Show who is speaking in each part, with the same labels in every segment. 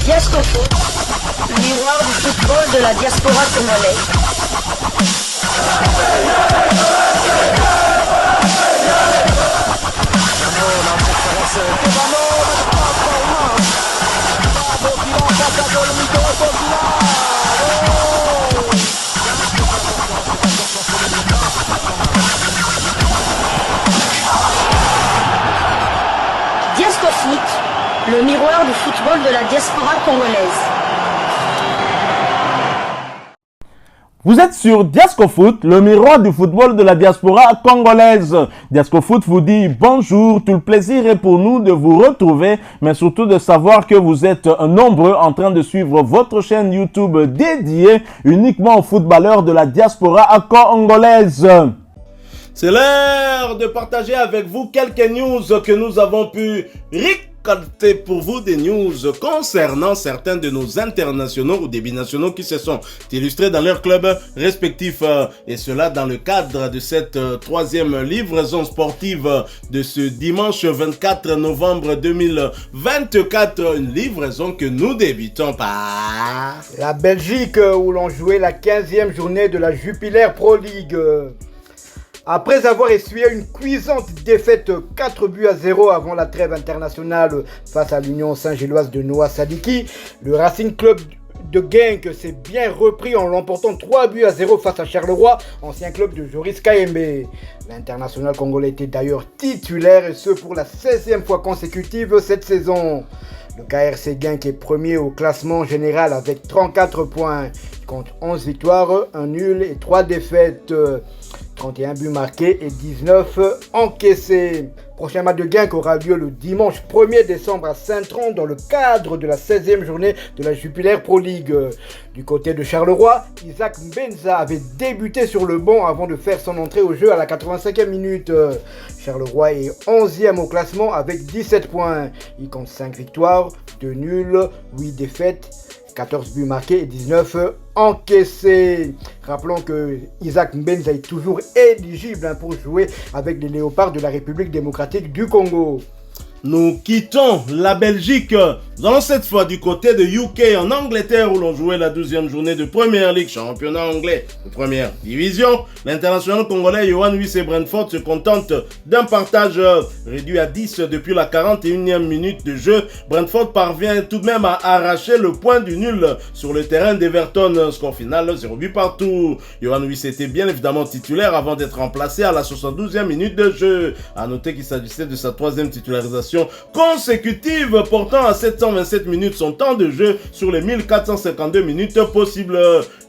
Speaker 1: Diasco Foot, le miroir du football de la diaspora congolaise. Diasco Foot, le miroir du football de la diaspora congolaise.
Speaker 2: Vous êtes sur Diasco Foot, le miroir du football de la diaspora congolaise. Diasco Foot vous dit bonjour, tout le plaisir est pour nous de vous retrouver, mais surtout de savoir que vous êtes nombreux en train de suivre votre chaîne YouTube dédiée uniquement aux footballeurs de la diaspora congolaise. C'est l'heure de partager avec vous quelques news que nous avons pu récolter pour vous, des news concernant certains de nos internationaux ou des binationaux qui se sont illustrés dans leurs clubs respectifs, et cela dans le cadre de cette troisième livraison sportive de ce dimanche 24 novembre 2024, une livraison que nous débutons par
Speaker 3: la Belgique, où l'on jouait la 15e journée de la Jupiler Pro League. Après avoir essuyé une cuisante défaite 4-0 avant la trêve internationale face à l'Union Saint-Gilloise de Noah Sadiki, le Racing Club de Genk s'est bien repris en l'emportant 3-0 face à Charleroi, ancien club de Joris Kayembe. L'international congolais était d'ailleurs titulaire, et ce pour la 16e fois consécutive cette saison. Le KRC Genk est premier au classement général avec 34 points. Il compte 11 victoires, 1 nul et 3 défaites. 31 buts marqués et 19 encaissés. Prochain match de Genk aura lieu le dimanche 1er décembre à Saint-Tron dans le cadre de la 16e journée de la Jupiler Pro League. Du côté de Charleroi, Isaac Mbenza avait débuté sur le banc avant de faire son entrée au jeu à la 85e minute. Charleroi est 11e au classement avec 17 points. Il compte 5 victoires, 2 nuls, 8 défaites, 14 buts marqués et 19 encaissés. Rappelons que Isaac Mbenza est toujours éligible pour jouer avec les Léopards de la République démocratique du Congo.
Speaker 2: Nous quittons la Belgique, dans cette fois du côté de UK en Angleterre, où l'on jouait la 12e journée de Premier League, championnat anglais de première division. L'international congolais Yohan Wissé Brentford se contente d'un partage réduit à 10 depuis la 41e minute de jeu. Brentford parvient tout de même à arracher le point du nul sur le terrain d'Everton. Score final 0 but partout. Yohan Wissé était bien évidemment titulaire avant d'être remplacé à la 72e minute de jeu. A noter qu'il s'agissait de sa troisième titularisation consécutive, portant à 727 minutes son temps de jeu sur les 1452 minutes possibles.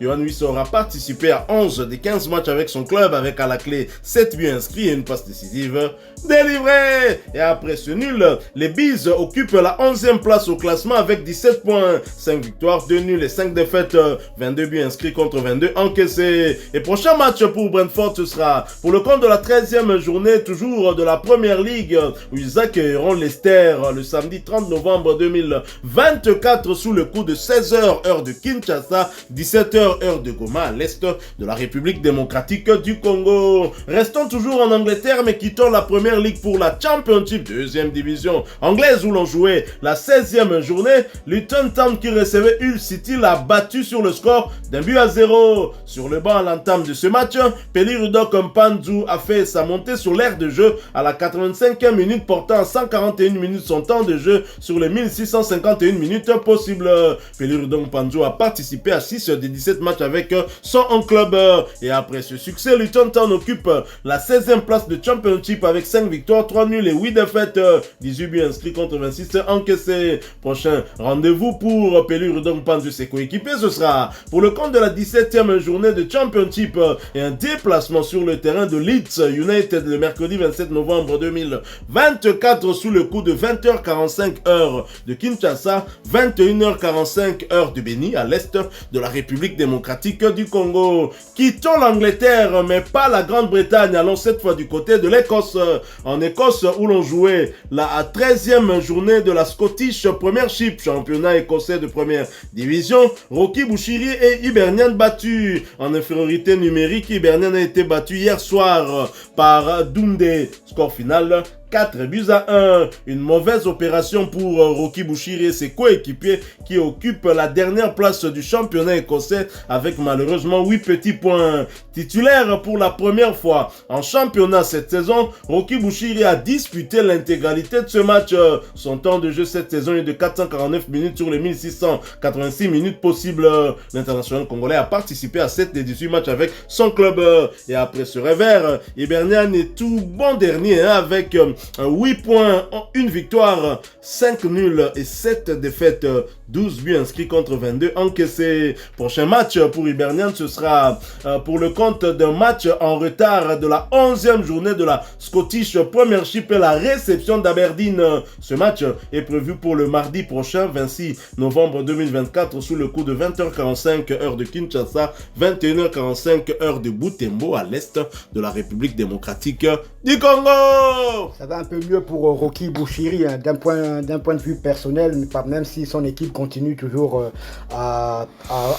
Speaker 2: Yohan Wissé aura participé à 11 des 15 matchs avec son club, avec à la clé 7 buts inscrits et une passe décisive délivrée. Et après ce nul, les Bees occupent la 11e place au classement avec 17 points, 5 victoires, 2 nuls et 5 défaites, 22 buts inscrits contre 22 encaissés. Et prochain match pour Brentford, ce sera pour le compte de la 13e journée, toujours de la Première Ligue, où ils accueilleront Leicester le samedi 30 novembre 2024 sous le coup de 16h heure de Kinshasa, 17h heure de Goma à l'est de la République démocratique du Congo. Restons toujours en Angleterre, mais quittons la Première Ligue pour la Championship, deuxième division anglaise, où l'on jouait la 16e journée. Luton Town, qui recevait Hull City, l'a battu sur le score d'1-0. Sur le banc à l'entame de ce match, Peli Rudok Mpanzu a fait sa montée sur l'aire de jeu à la 85e minute, portant à 141 minutes son temps de jeu sur les 1651 minutes possibles. Peli Rudok Mpanzu a participé à 6 des 17 matchs avec son club. Et après ce succès, Luton Town occupe la 16e place de Championship avec 5 victoires, 3 nuls et 8 défaites, 18 buts inscrits contre 26 encaissés. Prochain rendez-vous pour Peli Rudok Mpanzu et ses coéquipiers, ce sera pour le compte de la 17e journée de Championship et un déplacement sur le terrain de Leeds United le mercredi 27 novembre 2024 sous le coup de 20h45 heure de Kinshasa, 21h45 heure de Béni à l'est de la République démocratique du Congo. Quittons l'Angleterre, mais pas la Grande-Bretagne. Allons cette fois du côté de l'Écosse. En Écosse, où l'on jouait la 13e journée de la Scottish Premiership, championnat écossais de première division. Rocky Bushiri et Hibernian battus. En infériorité numérique, Hibernian a été battu hier soir par Dundee. Score final 4-1. Une mauvaise opération pour Roki Bushiri et ses coéquipiers qui occupent la dernière place du championnat écossais avec malheureusement 8 petits points. Titulaire pour la première fois en championnat cette saison, Roki Bushiri a disputé l'intégralité de ce match. Son temps de jeu cette saison est de 449 minutes sur les 1686 minutes possibles. L'international congolais a participé à 7 des 18 matchs avec son club. Et après ce revers, Hibernian est tout bon dernier avec 8 points, 1 victoire, 5 nuls et 7 défaites, 12 buts inscrits contre 22 encaissés. Prochain match pour Hibernian, ce sera pour le compte d'un match en retard de la 11e journée de la Scottish Premiership et la réception d'Aberdeen. Ce match est prévu pour le mardi prochain, 26 novembre 2024, sous le coup de 20h45 heure de Kinshasa, 21h45 heure de Butembo à l'est de la République démocratique du Congo.
Speaker 3: Ça va un peu mieux pour Roki Bushiri hein, d'un point de vue personnel, même si son équipe continue toujours à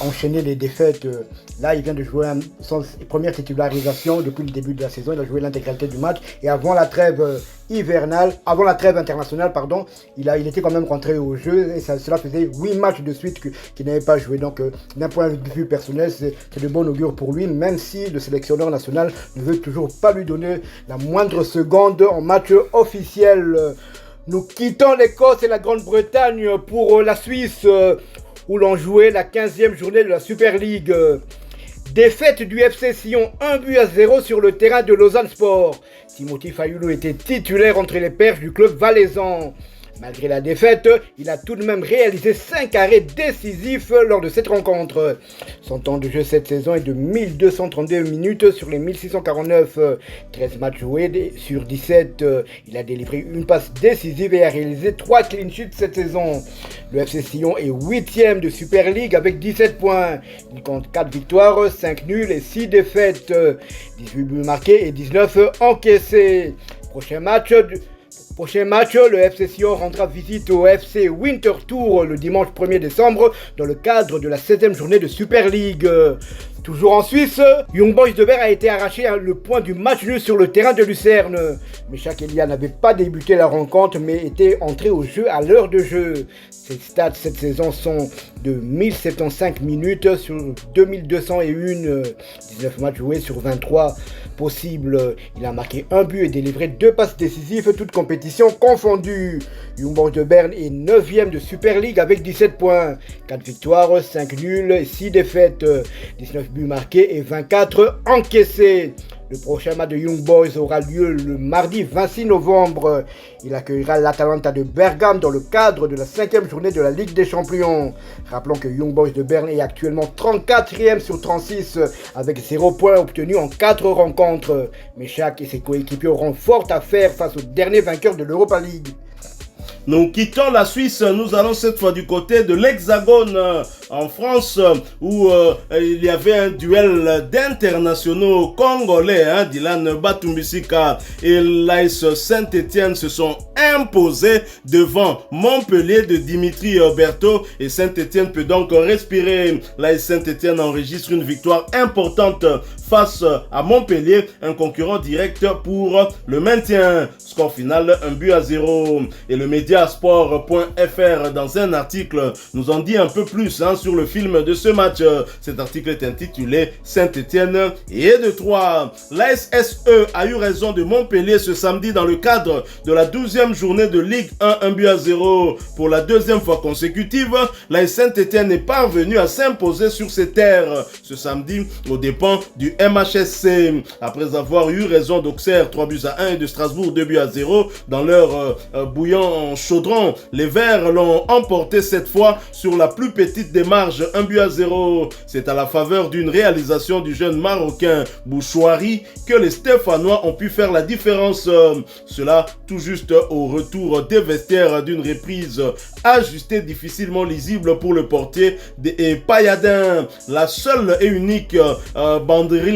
Speaker 3: enchaîner les défaites. Là, il vient de jouer son première titularisation depuis le début de la saison. Il a joué l'intégralité du match et avant la trêve internationale, il était quand même rentré au jeu et cela faisait 8 matchs de suite qu'il n'avait pas joué. Donc, d'un point de vue personnel, c'est de bon augure pour lui, même si le sélectionneur national ne veut toujours pas lui donner la moindre seconde en match officiel. Nous quittons l'Écosse et la Grande-Bretagne pour la Suisse où l'on jouait la 15e journée de la Super League. Défaite du FC Sion 1-0 sur le terrain de Lausanne Sport. Timothy Fayulu était titulaire entre les perches du club valaisan. Malgré la défaite, il a tout de même réalisé 5 arrêts décisifs lors de cette rencontre. Son temps de jeu cette saison est de 1232 minutes sur les 1649. 13 matchs joués sur 17. Il a délivré une passe décisive et a réalisé 3 clean sheets cette saison. Le FC Sion est 8e de Super League avec 17 points. Il compte 4 victoires, 5 nuls et 6 défaites. 18 buts marqués et 19 encaissés. Prochain match, le FC Sion rendra visite au FC Winter Tour le dimanche 1er décembre dans le cadre de la 7e journée de Super League. Toujours en Suisse, Young Boys de Bern a été arraché le point du match nul sur le terrain de Lucerne. Meshak Elia n'avait pas débuté la rencontre mais était entré au jeu à l'heure de jeu. Ses stats cette saison sont de 1075 minutes sur 2201, 19 matchs joués sur 23 possibles. Il a marqué un but et délivré 2 passes décisives, toutes compétitions confondues. Young Boys de Bern est 9e de Super League avec 17 points, 4 victoires, 5 nuls et 6 défaites, 19 buts marqués et 24 encaissés. Le prochain match de Young Boys aura lieu le mardi 26 novembre. Il accueillera l'Atalanta de Bergame dans le cadre de la 5e journée de la Ligue des Champions. Rappelons que Young Boys de Bern est actuellement 34e sur 36 avec 0 points obtenus en 4 rencontres. Meshak et ses coéquipiers auront fort à faire face au dernier vainqueur de l'Europa League.
Speaker 2: Nous quittons la Suisse, nous allons cette fois du côté de l'Hexagone en France où il y avait un duel d'internationaux congolais. Dylan Batumbisika et l'AS Saint-Etienne se sont imposés devant Montpellier de Dimitri Berthaud et Saint-Etienne peut donc respirer. L'AS Saint-Etienne enregistre une victoire importante face à Montpellier, un concurrent direct pour le maintien. Score final 1-0 et le Mediasport.fr dans un article nous en dit un peu plus sur le film de ce match. Cet article est intitulé Saint-Etienne et de Troyes. L'AS SE a eu raison de Montpellier ce samedi dans le cadre de la 12e journée de Ligue 1 1-0. Pour la deuxième fois consécutive, l'AS Saint-Etienne est parvenu à s'imposer sur ses terres ce samedi aux dépens du MHSC. Après avoir eu raison d'Auxerre 3-1 et de Strasbourg 2-0 dans leur bouillant chaudron, les Verts l'ont emporté cette fois sur la plus petite des marges 1-0. C'est à la faveur d'une réalisation du jeune Marocain Bouchouari que les Stéphanois ont pu faire la différence. Cela tout juste au retour des vestiaires d'une reprise ajustée difficilement lisible pour le portier et Payadin. La seule et unique banderille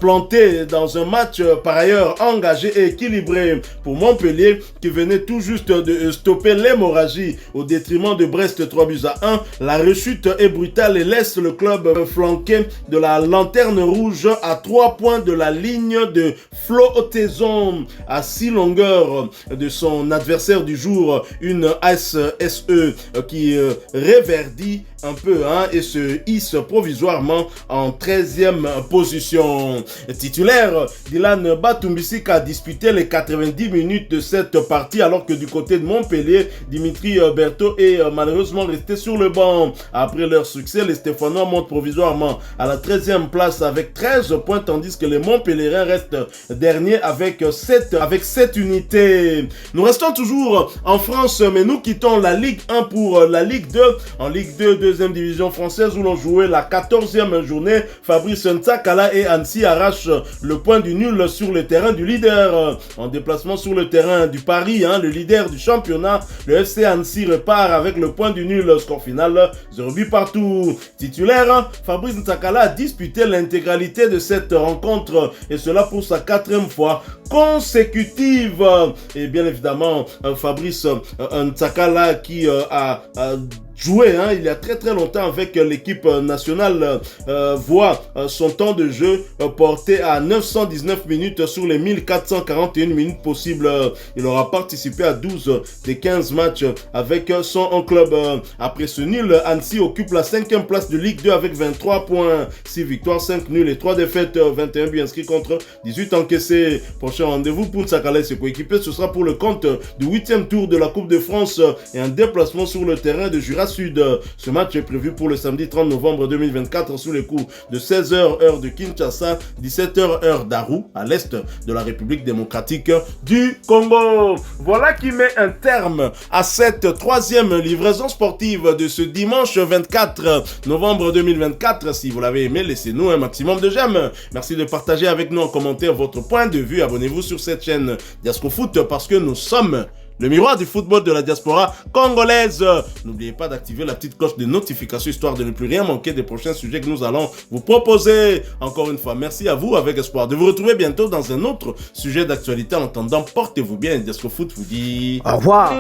Speaker 2: plantée dans un match par ailleurs engagé et équilibré pour Montpellier qui venait tout juste de stopper l'hémorragie au détriment de Brest 3-1. La chute est brutal et laisse le club flanqué de la lanterne rouge à 3 points de la ligne de flottaison, à 6 longueurs de son adversaire du jour, une SSE qui réverdit un peu et se hisse provisoirement en 13e position. Titulaire, Dylan Batumbisika a disputé les 90 minutes de cette partie alors que du côté de Montpellier, Dimitri Berthaud est malheureusement resté sur le banc. Après leur succès, les Stéphanois montent provisoirement à la 13e place avec 13 points tandis que les Montpelliérains restent derniers avec 7 unités. Nous restons toujours en France mais nous quittons la Ligue 1 pour la Ligue 2. En Ligue 2, deuxième division française où l'on jouait la 14e journée, Fabrice Ntsakala et Annecy arrachent le point du nul sur le terrain du leader. En déplacement sur le terrain du Paris, le leader du championnat, le FC Annecy repart avec le point du nul. Score final 0 but partout. Titulaire, Fabrice Ntsakala a disputé l'intégralité de cette rencontre et cela pour sa 4e fois consécutive. Et bien évidemment, Fabrice Ntsakala qui a joué il y a très longtemps avec l'équipe nationale voit son temps de jeu porté à 919 minutes sur les 1441 minutes possibles. Il aura participé à 12 des 15 matchs avec son club. Après ce nul, Annecy occupe la 5e place de Ligue 2 avec 23 points, 6 victoires, 5 nuls et 3 défaites, 21 buts inscrits contre 18 encaissés. Prochain rendez-vous pour Ntsakala et ses coéquipiers, ce sera pour le compte du 8e tour de la Coupe de France et un déplacement sur le terrain de Jura Sud. Ce match est prévu pour le samedi 30 novembre 2024 sous les coups de 16h heure de Kinshasa, 17h heure d'Aru à l'est de la République démocratique du Congo. Voilà qui met un terme à cette 3e livraison sportive de ce dimanche 24 novembre 2024. Si vous l'avez aimé, laissez-nous un maximum de j'aime. Merci de partager avec nous en commentaire votre point de vue. Abonnez-vous sur cette chaîne Diasco Foot parce que nous sommes le miroir du football de la diaspora congolaise. N'oubliez pas d'activer la petite cloche de notification histoire de ne plus rien manquer des prochains sujets que nous allons vous proposer. Encore une fois, merci à vous avec espoir de vous retrouver bientôt dans un autre sujet d'actualité. En attendant, portez-vous bien. Diasco Foot vous dit
Speaker 3: au revoir.